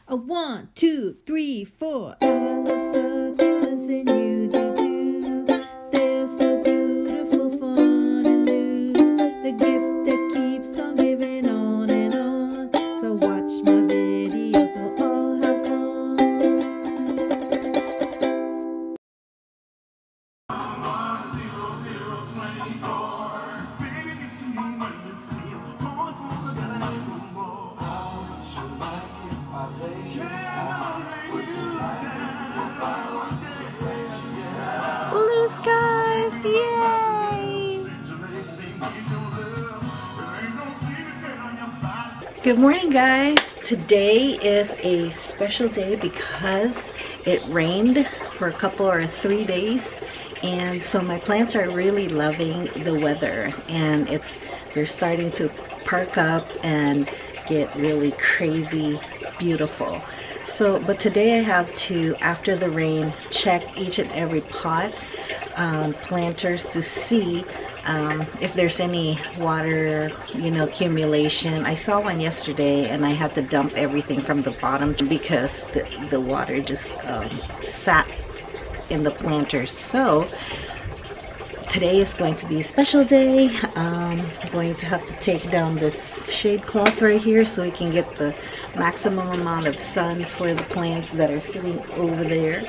A 1, 2, 3, 4. I love succulents and you do too. They're so beautiful, fun and new. The gift that keeps on giving on and on. So watch my videos, we'll all have fun. Blue skies, yay! Good morning, guys. Today is a special day because it rained for a couple or 3 days, and so my plants are really loving the weather, and they're starting to perk up and get really crazy beautiful. So, but today I have to, after the rain, check each and every pot, planters, to see if there's any water, accumulation. I saw one yesterday and I had to dump everything from the bottom because the water just sat in the planters. So today is going to be a special day. I'm going to have to take down this shade cloth right here so we can get the maximum amount of sun for the plants that are sitting over there.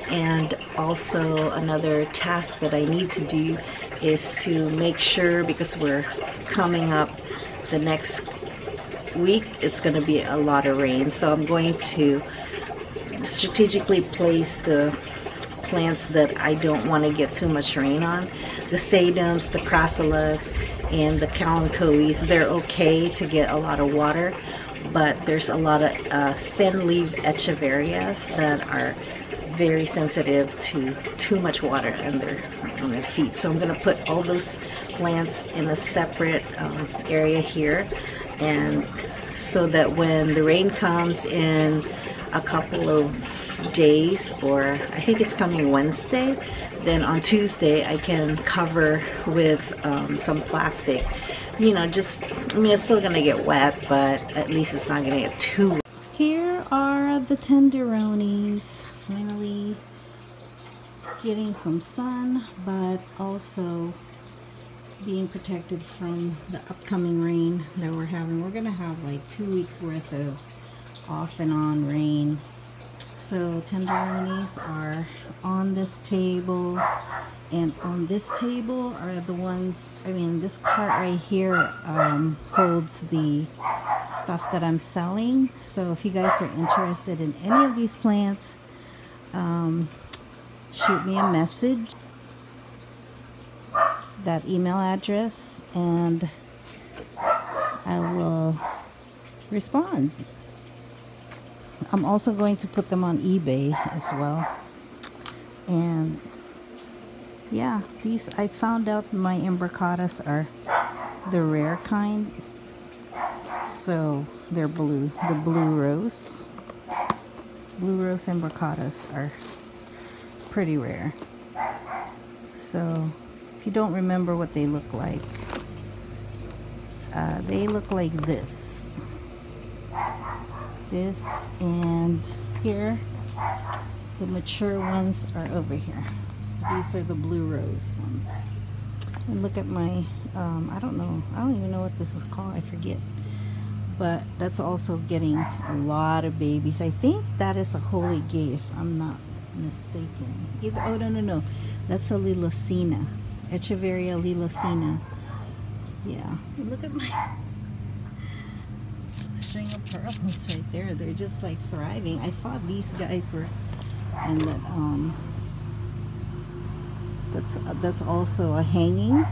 And also another task that I need to do is to make sure, because we're coming up the next week, it's going to be a lot of rain, so I'm going to strategically place the plants that I don't want to get too much rain on. The sedums, the crassulas, and the kalanchoes, they're okay to get a lot of water, but there's a lot of thin-leaved echeverias that are very sensitive to too much water on their feet. So I'm going to put all those plants in a separate area here, and so that when the rain comes in a couple of days, or I think it's coming Wednesday, then on Tuesday I can cover with some plastic. It's still gonna get wet, but at least it's not gonna get too wet. Here are the tenderonis, finally getting some sun, but also being protected from the upcoming rain that we're having. We're gonna have like 2 weeks worth of off and on rain. So tenderonis are on this table, and on this table are the ones, this cart right here holds the stuff that I'm selling. So if you guys are interested in any of these plants, shoot me a message, that email address, and I will respond. I'm also going to put them on eBay as well. And yeah, these, I found out my imbricatas are the rare kind, so they're blue. The blue rose imbricatas are pretty rare. So if you don't remember what they look like, they look like this, and here the mature ones are over here. These are the blue rose ones. And look at my I don't even know what this is called, I forget, but that's also getting a lot of babies. I think that is a holy gay, if I'm not mistaken. Oh no, that's a lilocina, Echeveria lilocina. Yeah, and look at my string of pearls right there. They're just like thriving. I thought these guys were, and that's also a hanging.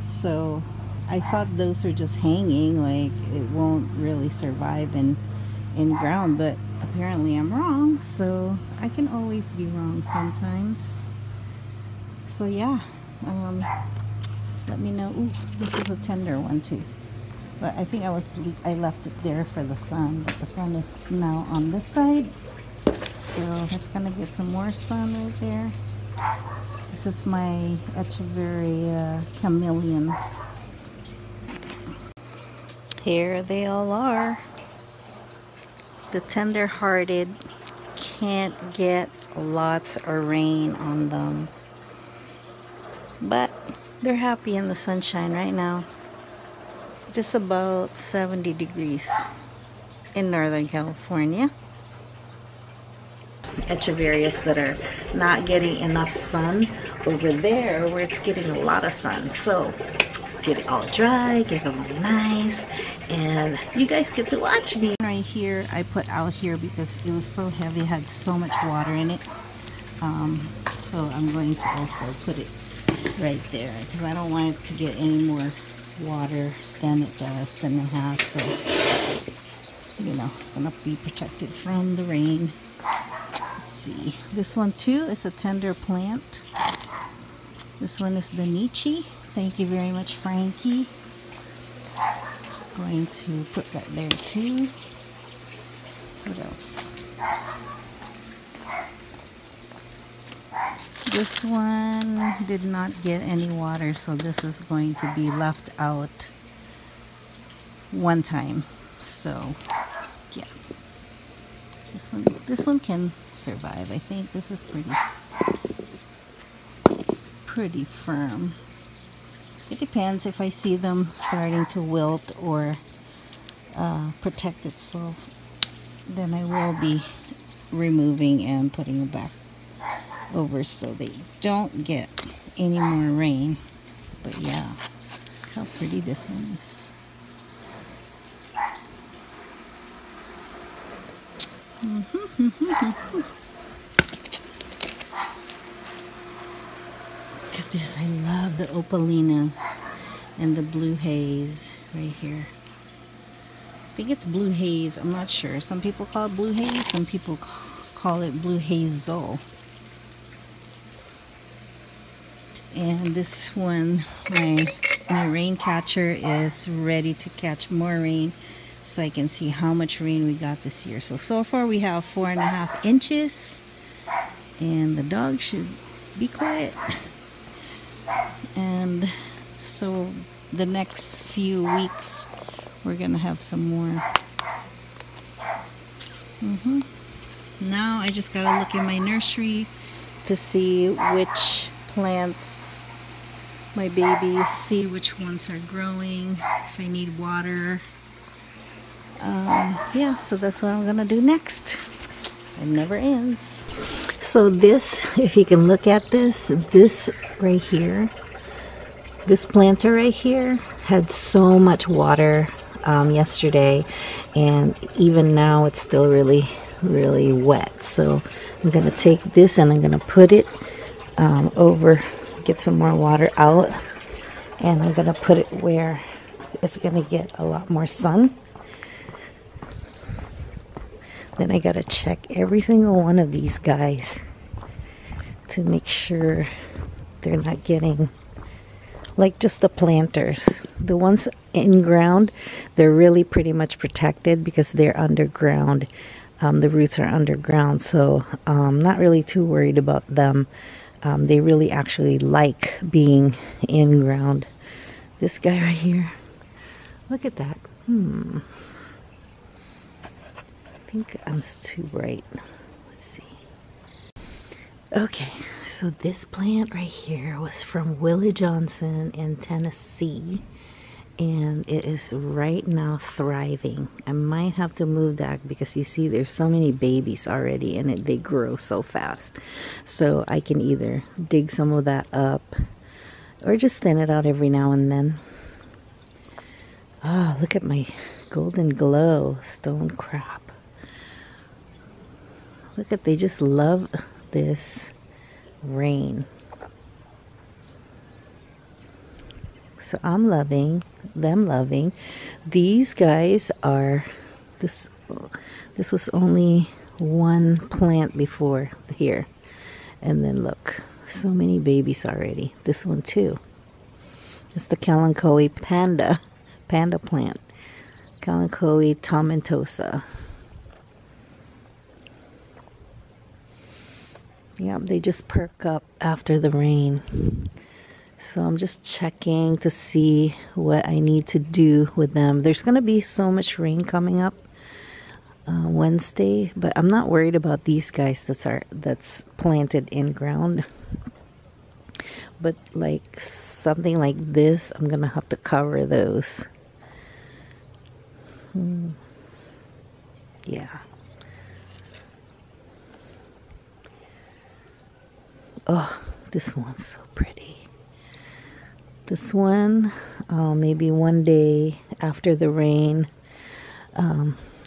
So I thought those were just hanging, like it won't really survive in ground, but apparently I'm wrong. So I can always be wrong sometimes. So yeah, let me know. Ooh, this is a tender one too, but I think I left it there for the sun, but the sun is now on this side, so it's gonna get some more sun right there. This is my Echeveria chameleon. Here they all are. the tender-hearted can't get lots of rain on them. But they're happy in the sunshine right now. It is about 70 degrees in Northern California. Echeverias that are not getting enough sun over there where it's getting a lot of sun. So get it all dry, get them all nice, and you guys get to watch me. Right here, I put out here because it was so heavy, it had so much water in it. So I'm going to also put it right there because I don't want it to get any more water than it has. So, you know, it's gonna be protected from the rain. Let's see. This one too is a tender plant. This one is the Nietzsche. Thank you very much, Frankie. Going to put that there too. What else? This one did not get any water, so this is going to be left out one time. So, yeah. This one can survive. I think this is pretty firm. It depends if I see them starting to wilt or protect itself, then I will be removing and putting it back over so they don't get any more rain. But yeah, look how pretty this one is. Look at this. I love the opalinas and the blue haze right here. I think it's blue haze. I'm not sure. Some people call it blue haze. Some people call it blue hazel. And this one, my rain catcher is ready to catch more rain so I can see how much rain we got this year. So far we have 4.5 inches, and the dog should be quiet. And so the next few weeks we're gonna have some more. Now I just gotta look in my nursery to see which plants my babies, see which ones are growing, if I need water. Yeah, so that's what I'm gonna do next. It never ends. So this, if you can look at this right here, this planter right here had so much water yesterday, and even now it's still really wet. So I'm gonna take this and I'm gonna put it over, get some more water out, and I'm gonna put it where it's gonna get a lot more sun. Then I gotta check every single one of these guys to make sure they're not getting, like just the planters. The ones in ground, they're really pretty much protected because they're underground. The roots are underground, so I'm not really too worried about them. They really actually like being in ground. This guy right here, look at that. I think I'm too bright. Let's see. Okay, so this plant right here was from Willie Johnson in Tennessee, and it is right now thriving. I might have to move that because you see there's so many babies already in it. They grow so fast. So I can either dig some of that up or just thin it out every now and then. Oh, look at my golden glow stone crab. Look at, they just love this rain. So I'm loving, them loving. These guys are, this was only one plant before here. And then look, so many babies already. This one too. It's the Kalanchoe panda plant. Kalanchoe tomentosa. Yeah, they just perk up after the rain. So I'm just checking to see what I need to do with them. There's going to be so much rain coming up. Wednesday, but I'm not worried about these guys that's planted in ground. But like something like this, I'm gonna have to cover those. Yeah. Oh, this one's so pretty. This one, maybe one day after the rain,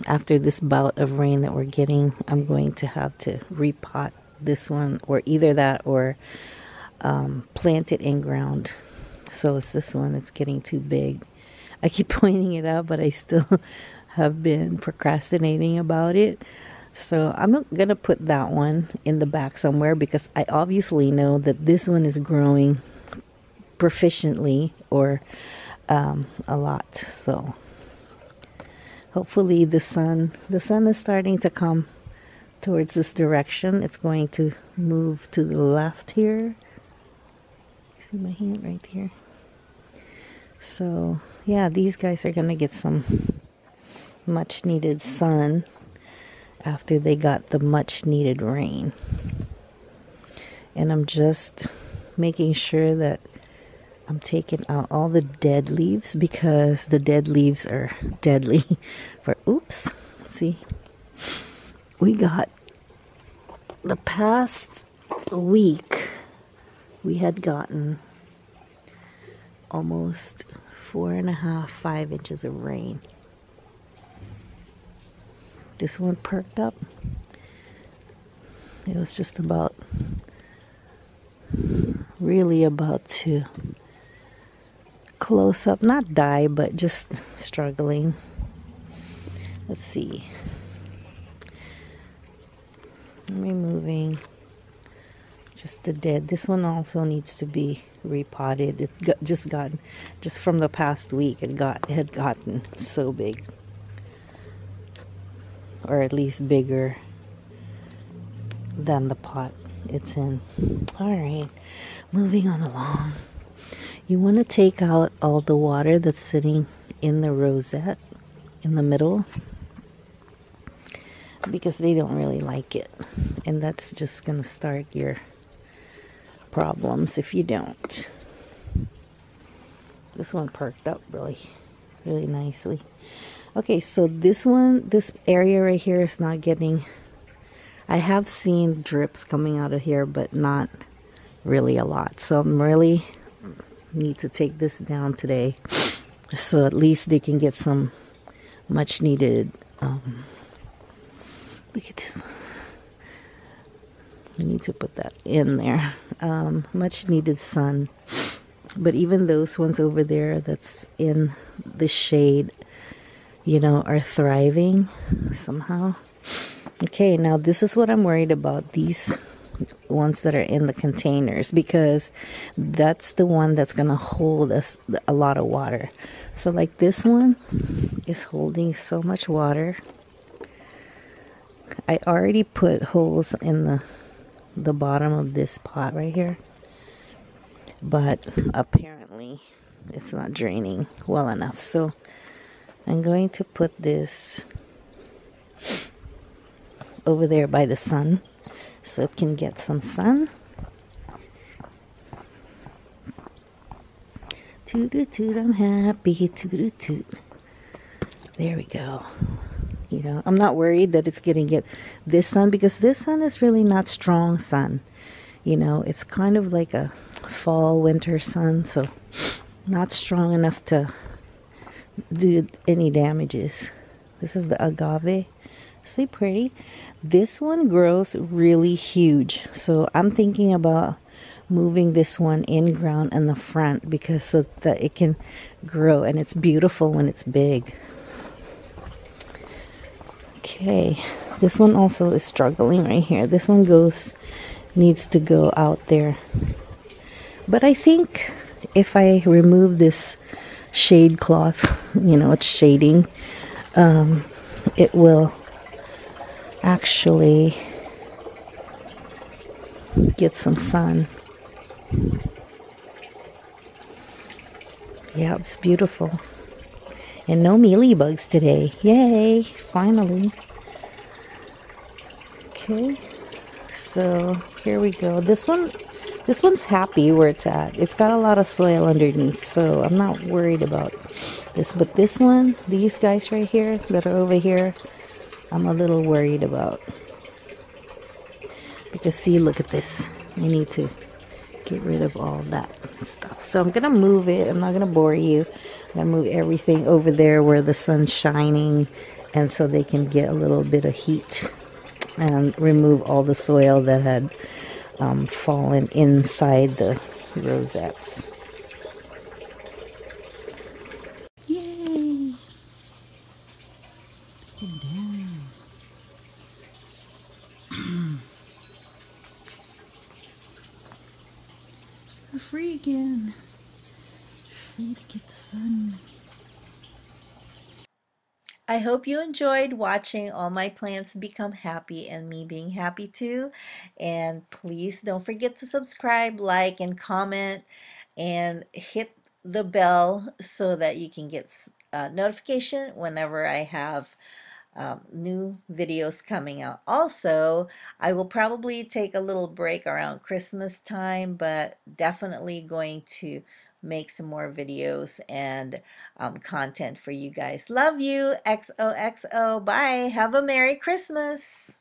after this bout of rain that we're getting, I'm going to have to repot this one, or either that or plant it in ground. So it's this one, it's getting too big. I keep pointing it out, but I still have been procrastinating about it. So I'm not gonna put that one in the back somewhere, because I obviously know that this one is growing proficiently, or a lot. So hopefully the sun is starting to come towards this direction. It's going to move to the left here. See my hand right here? So yeah, these guys are gonna get some much needed sun after they got the much needed rain. And I'm just making sure that I'm taking out all the dead leaves, because the dead leaves are deadly for, oops, see, we got, the past week we had gotten almost 4.5, 5 inches of rain. This one perked up. It was just about, really about to close up, not die, but just struggling. Let's see. I'm removing just the dead. This one also needs to be repotted. It got, just from the past week, it had gotten so big, or at least bigger than the pot it's in. All right, moving on along. You want to take out all the water that's sitting in the rosette in the middle, because they don't really like it, and that's just gonna start your problems if you don't. This one perked up really nicely. Okay, so this area right here is not getting, I have seen drips coming out of here, but not really a lot. So I'm really need to take this down today, so at least they can get some much needed, look at this one. I need to put that in there. Much needed sun. But even those ones over there that's in the shade, you know, are thriving somehow. Okay, now this is what I'm worried about, these ones that are in the containers, because that's the one that's gonna hold us a lot of water. So like this one is holding so much water. I already put holes in the bottom of this pot right here, but apparently it's not draining well enough. So I'm going to put this over there by the sun, so it can get some sun. Toot-a-toot, I'm happy. Toot-a-toot. There we go. You know, I'm not worried that it's going to get this sun, because this sun is really not strong sun. You know, it's kind of like a fall, winter sun, so not strong enough to do any damages. This is the agave. See, pretty. This one grows really huge, so I'm thinking about moving this one in ground in the front, because so that it can grow, and it's beautiful when it's big. Okay, this one also is struggling right here. This one needs to go out there. But I think if I remove this shade cloth, you know, it's shading, it will actually get some sun. Yeah, it's beautiful. And no mealybugs today. Yay, finally. Okay, so here we go. This one's happy where it's at. It's got a lot of soil underneath, so I'm not worried about this. But this one, these guys right here that are over here, I'm a little worried about. Because see, look at this. I need to get rid of all that stuff. So I'm gonna move it. I'm not gonna bore you. I'm gonna move everything over there where the sun's shining, and so they can get a little bit of heat, and remove all the soil that had fallen inside the rosettes. Yay! Get down. We're free again. Free to get the sun. I hope you enjoyed watching all my plants become happy and me being happy too. And please don't forget to subscribe, like, and comment, and hit the bell so that you can get notification whenever I have new videos coming out. Also, I will probably take a little break around Christmas time, but definitely going to make some more videos and content for you guys. Love you. XOXO. Bye. Have a Merry Christmas.